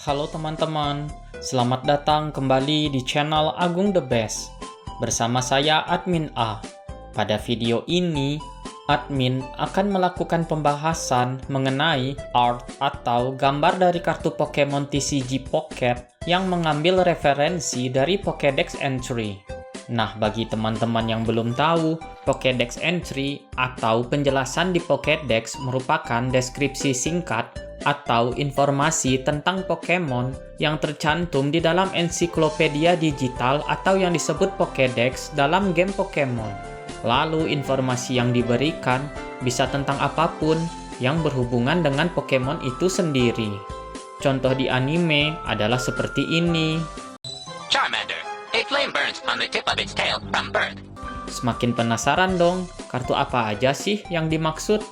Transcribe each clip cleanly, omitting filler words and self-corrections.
Halo teman-teman, selamat datang kembali di channel Agung The Best. Bersama saya Admin A. Pada video ini, admin akan melakukan pembahasan mengenai art atau gambar dari kartu Pokemon TCG Pocket yang mengambil referensi dari Pokédex Entry. Nah, bagi teman-teman yang belum tahu, Pokédex Entry atau penjelasan di Pokédex merupakan deskripsi singkat atau informasi tentang Pokemon yang tercantum di dalam ensiklopedia digital atau yang disebut Pokédex dalam game Pokemon. Lalu informasi yang diberikan bisa tentang apapun yang berhubungan dengan Pokemon itu sendiri. Contoh di anime adalah seperti ini. Charmander. A flame burns on the tip of its tail from birth. Semakin penasaran dong, kartu apa aja sih yang dimaksud?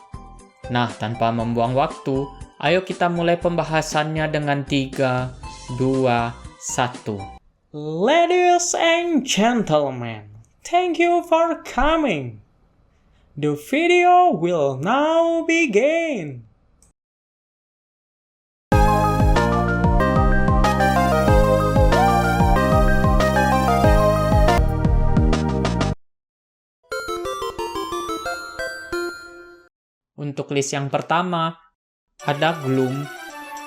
Nah, tanpa membuang waktu, ayo kita mulai pembahasannya dengan 3, 2, 1. Ladies and gentlemen, thank you for coming. The video will now begin. Untuk list yang pertama, ada Gloom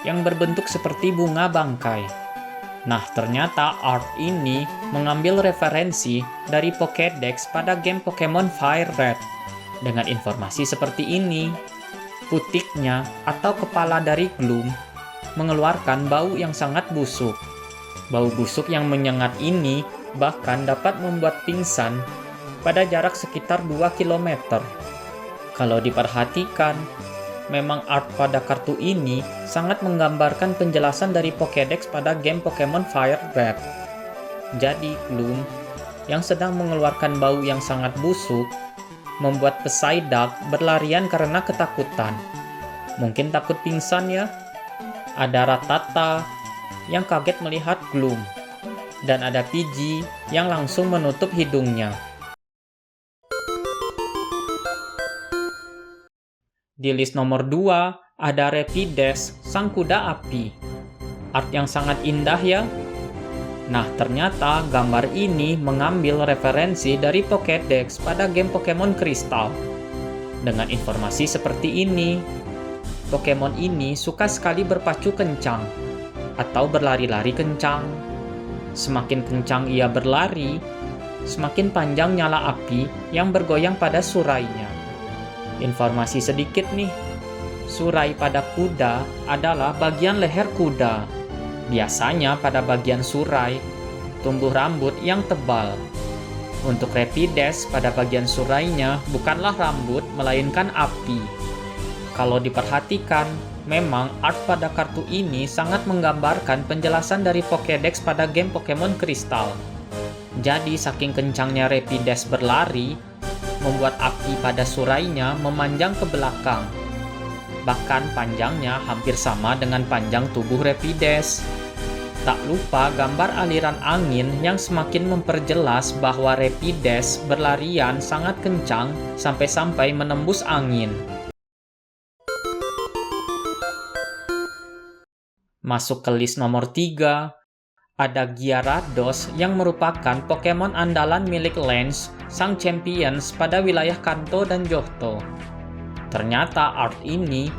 yang berbentuk seperti bunga bangkai. Nah, ternyata art ini mengambil referensi dari Pokédex pada game Pokemon Fire Red. Dengan informasi seperti ini, putiknya atau kepala dari Gloom mengeluarkan bau yang sangat busuk. Bau busuk yang menyengat ini bahkan dapat membuat pingsan pada jarak sekitar 2 km. Kalau diperhatikan, memang art pada kartu ini sangat menggambarkan penjelasan dari Pokédex pada game Pokemon Fire Red. Jadi, Gloom yang sedang mengeluarkan bau yang sangat busuk membuat Psyduck berlarian karena ketakutan. Mungkin takut pingsan ya? Ada Rattata yang kaget melihat Gloom. Dan ada Pidgey yang langsung menutup hidungnya. Di list nomor 2, ada Rapidash, sang kuda api. Art yang sangat indah ya? Nah, ternyata gambar ini mengambil referensi dari Pokédex pada game Pokemon Crystal. Dengan informasi seperti ini, Pokemon ini suka sekali berpacu kencang atau berlari-lari kencang. Semakin kencang ia berlari, semakin panjang nyala api yang bergoyang pada surainya. Informasi sedikit nih, surai pada kuda adalah bagian leher kuda. Biasanya pada bagian surai tumbuh rambut yang tebal. Untuk Rapidash pada bagian surainya bukanlah rambut melainkan api. Kalau diperhatikan, memang art pada kartu ini sangat menggambarkan penjelasan dari Pokédex pada game Pokemon Crystal. Jadi saking kencangnya Rapidash berlari, membuat api pada surainya memanjang ke belakang. Bahkan panjangnya hampir sama dengan panjang tubuh Rapidash. Tak lupa gambar aliran angin yang semakin memperjelas bahwa Rapidash berlarian sangat kencang sampai-sampai menembus angin. Masuk ke list nomor 3, ada Gyarados yang merupakan Pokemon andalan milik Lance, sang champions pada wilayah Kanto dan Johto. Ternyata art ini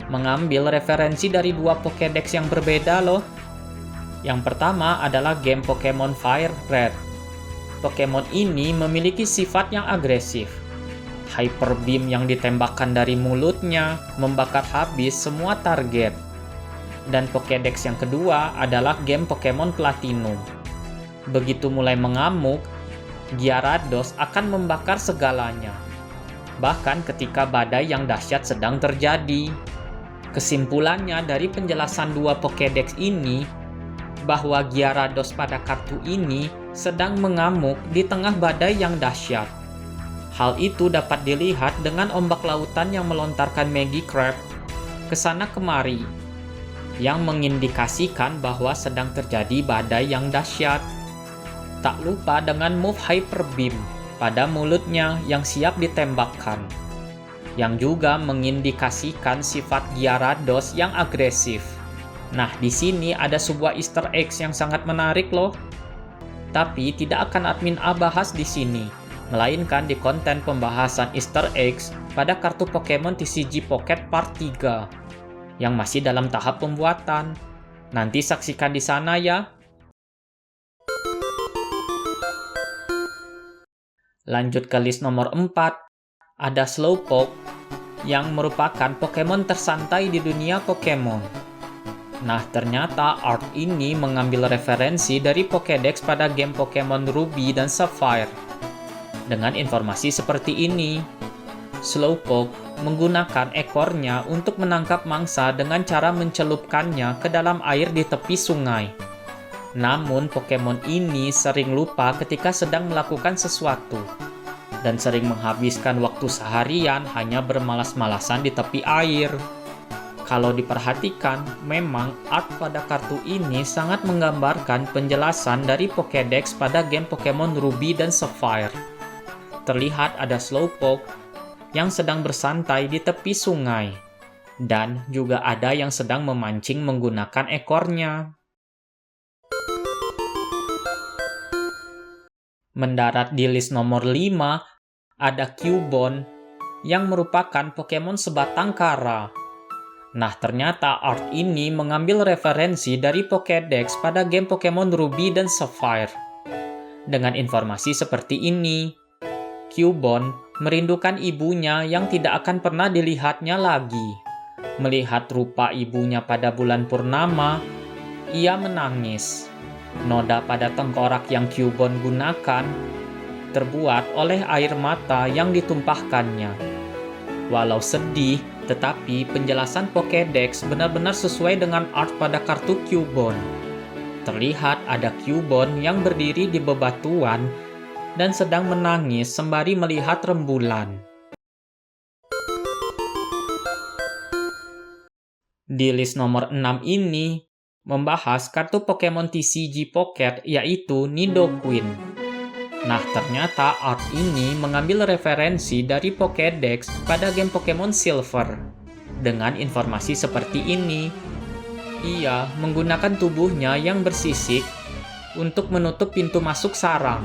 mengambil referensi dari dua Pokédex yang berbeda loh. Yang pertama adalah game Pokemon Fire Red. Pokemon ini memiliki sifat yang agresif. Hyper Beam yang ditembakkan dari mulutnya membakar habis semua target. Dan Pokédex yang kedua adalah game Pokemon Platinum. Begitu mulai mengamuk, Gyarados akan membakar segalanya. Bahkan ketika badai yang dahsyat sedang terjadi. Kesimpulannya dari penjelasan dua Pokédex ini, bahwa Gyarados pada kartu ini sedang mengamuk di tengah badai yang dahsyat. Hal itu dapat dilihat dengan ombak lautan yang melontarkan Magikarp ke sana kemari, yang mengindikasikan bahwa sedang terjadi badai yang dahsyat. Tak lupa dengan move Hyper Beam pada mulutnya yang siap ditembakkan, yang juga mengindikasikan sifat Gyarados yang agresif. Nah, di sini ada sebuah Easter eggs yang sangat menarik loh. Tapi tidak akan admin A bahas di sini, melainkan di konten pembahasan Easter eggs pada kartu Pokemon TCG Pocket Part 3 yang masih dalam tahap pembuatan. Nanti saksikan di sana ya. Lanjut ke list nomor 4, ada Slowpoke yang merupakan Pokemon tersantai di dunia Pokemon. Nah, ternyata art ini mengambil referensi dari Pokédex pada game Pokemon Ruby dan Sapphire. Dengan informasi seperti ini, Slowpoke menggunakan ekornya untuk menangkap mangsa dengan cara mencelupkannya ke dalam air di tepi sungai. Namun, Pokemon ini sering lupa ketika sedang melakukan sesuatu, dan sering menghabiskan waktu seharian hanya bermalas-malasan di tepi air. Kalau diperhatikan, memang art pada kartu ini sangat menggambarkan penjelasan dari Pokédex pada game Pokemon Ruby dan Sapphire. Terlihat ada Slowpoke yang sedang bersantai di tepi sungai, dan juga ada yang sedang memancing menggunakan ekornya. Mendarat di list nomor 5, ada Cubone yang merupakan Pokemon sebatang kara. Nah, ternyata art ini mengambil referensi dari Pokédex pada game Pokemon Ruby dan Sapphire. Dengan informasi seperti ini, Cubone merindukan ibunya yang tidak akan pernah dilihatnya lagi. Melihat rupa ibunya pada bulan purnama, ia menangis. Noda pada tengkorak yang Cubone gunakan terbuat oleh air mata yang ditumpahkannya. Walau sedih, tetapi penjelasan Pokédex benar-benar sesuai dengan art pada kartu Cubone. Terlihat ada Cubone yang berdiri di bebatuan dan sedang menangis sembari melihat rembulan. Di list nomor 6 ini membahas kartu Pokemon TCG Pocket yaitu Nidoqueen. Nah, ternyata art ini mengambil referensi dari Pokédex pada game Pokemon Silver. Dengan informasi seperti ini, ia menggunakan tubuhnya yang bersisik untuk menutup pintu masuk sarang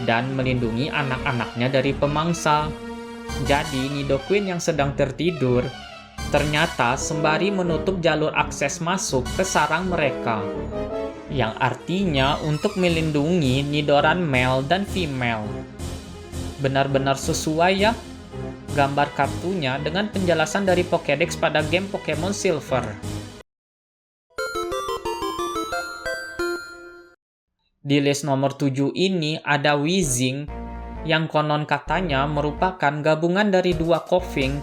dan melindungi anak-anaknya dari pemangsa. Jadi, Nidoqueen yang sedang tertidur ternyata sembari menutup jalur akses masuk ke sarang mereka, yang artinya untuk melindungi Nidoran male dan female. Benar-benar sesuai ya gambar kartunya dengan penjelasan dari Pokédex pada game Pokemon Silver. Di list nomor 7 ini ada Weezing yang konon katanya merupakan gabungan dari dua Koffing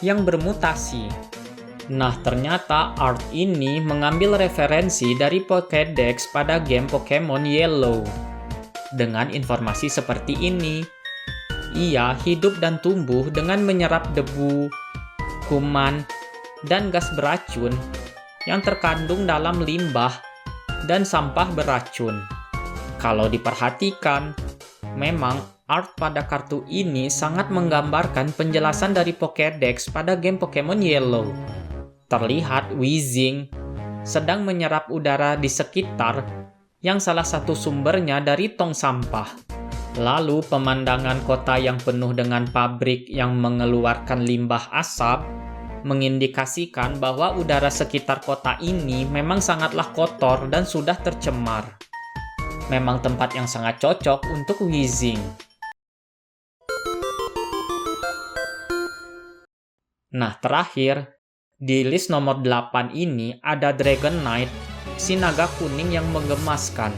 yang bermutasi. Nah, ternyata art ini mengambil referensi dari Pokédex pada game Pokemon Yellow. Dengan informasi seperti ini, ia hidup dan tumbuh dengan menyerap debu, kuman, dan gas beracun yang terkandung dalam limbah dan sampah beracun. Kalau diperhatikan, memang art pada kartu ini sangat menggambarkan penjelasan dari Pokédex pada game Pokemon Yellow. Terlihat Weezing sedang menyerap udara di sekitar yang salah satu sumbernya dari tong sampah. Lalu pemandangan kota yang penuh dengan pabrik yang mengeluarkan limbah asap mengindikasikan bahwa udara sekitar kota ini memang sangatlah kotor dan sudah tercemar. Memang tempat yang sangat cocok untuk Weezing. Nah, terakhir, di list nomor 8 ini ada Dragonite, si naga kuning yang menggemaskan.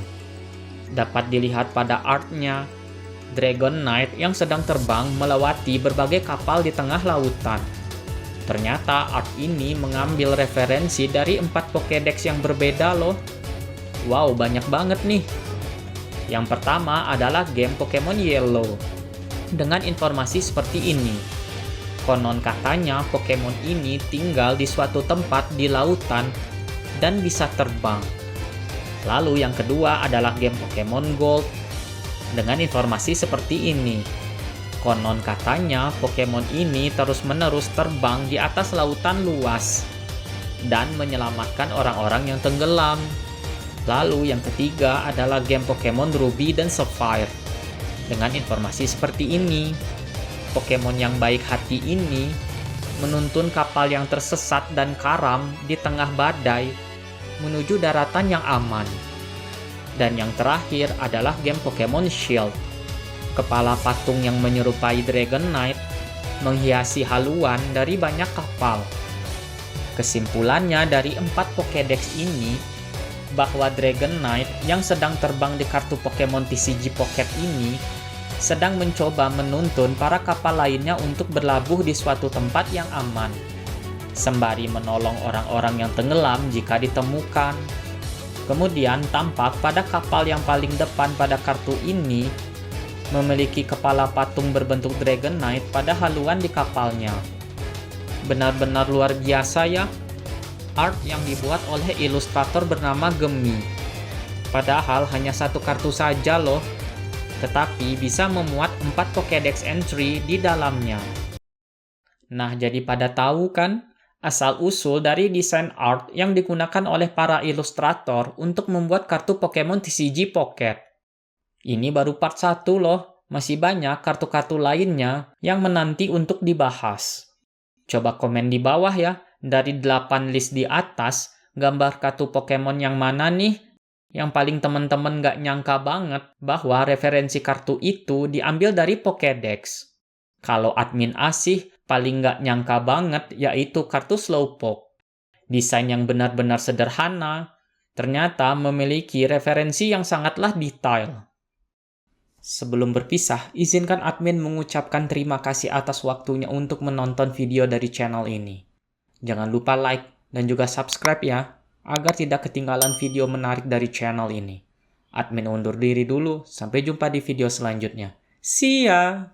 Dapat dilihat pada artnya, Dragonite yang sedang terbang melewati berbagai kapal di tengah lautan. Ternyata art ini mengambil referensi dari 4 Pokédex yang berbeda loh. Wow, banyak banget nih. Yang pertama adalah game Pokemon Yellow. Dengan informasi seperti ini, konon katanya Pokemon ini tinggal di suatu tempat di lautan dan bisa terbang. Lalu yang kedua adalah game Pokemon Gold. Dengan informasi seperti ini, konon katanya Pokemon ini terus-menerus terbang di atas lautan luas. dan menyelamatkan orang-orang yang tenggelam. Lalu yang ketiga adalah game Pokemon Ruby dan Sapphire. Dengan informasi seperti ini, Pokemon yang baik hati ini menuntun kapal yang tersesat dan karam di tengah badai menuju daratan yang aman. Dan yang terakhir adalah game Pokemon Shield. Kepala patung yang menyerupai Dragonite menghiasi haluan dari banyak kapal. Kesimpulannya dari 4 Pokédex ini, bahwa Dragonite yang sedang terbang di kartu Pokemon TCG Pocket ini sedang mencoba menuntun para kapal lainnya untuk berlabuh di suatu tempat yang aman, sembari menolong orang-orang yang tenggelam jika ditemukan. Kemudian tampak pada kapal yang paling depan pada kartu ini memiliki kepala patung berbentuk Dragonite pada haluan di kapalnya. Benar-benar luar biasa ya, art yang dibuat oleh ilustrator bernama Gemi. Padahal hanya 1 kartu saja loh, tetapi bisa memuat 4 Pokédex entry di dalamnya. Nah, jadi pada tahu kan asal-usul dari desain art yang digunakan oleh para ilustrator untuk membuat kartu Pokemon TCG Pocket. Ini baru part 1 loh, masih banyak kartu-kartu lainnya yang menanti untuk dibahas. Coba komen di bawah ya, dari 8 list di atas, gambar kartu Pokemon yang mana nih yang paling teman-teman gak nyangka banget bahwa referensi kartu itu diambil dari Pokédex. Kalau admin Asih paling gak nyangka banget yaitu kartu Slowpoke. Desain yang benar-benar sederhana, ternyata memiliki referensi yang sangatlah detail. Sebelum berpisah, izinkan admin mengucapkan terima kasih atas waktunya untuk menonton video dari channel ini. Jangan lupa like dan juga subscribe ya, agar tidak ketinggalan video menarik dari channel ini. Admin undur diri dulu, sampai jumpa di video selanjutnya. See ya!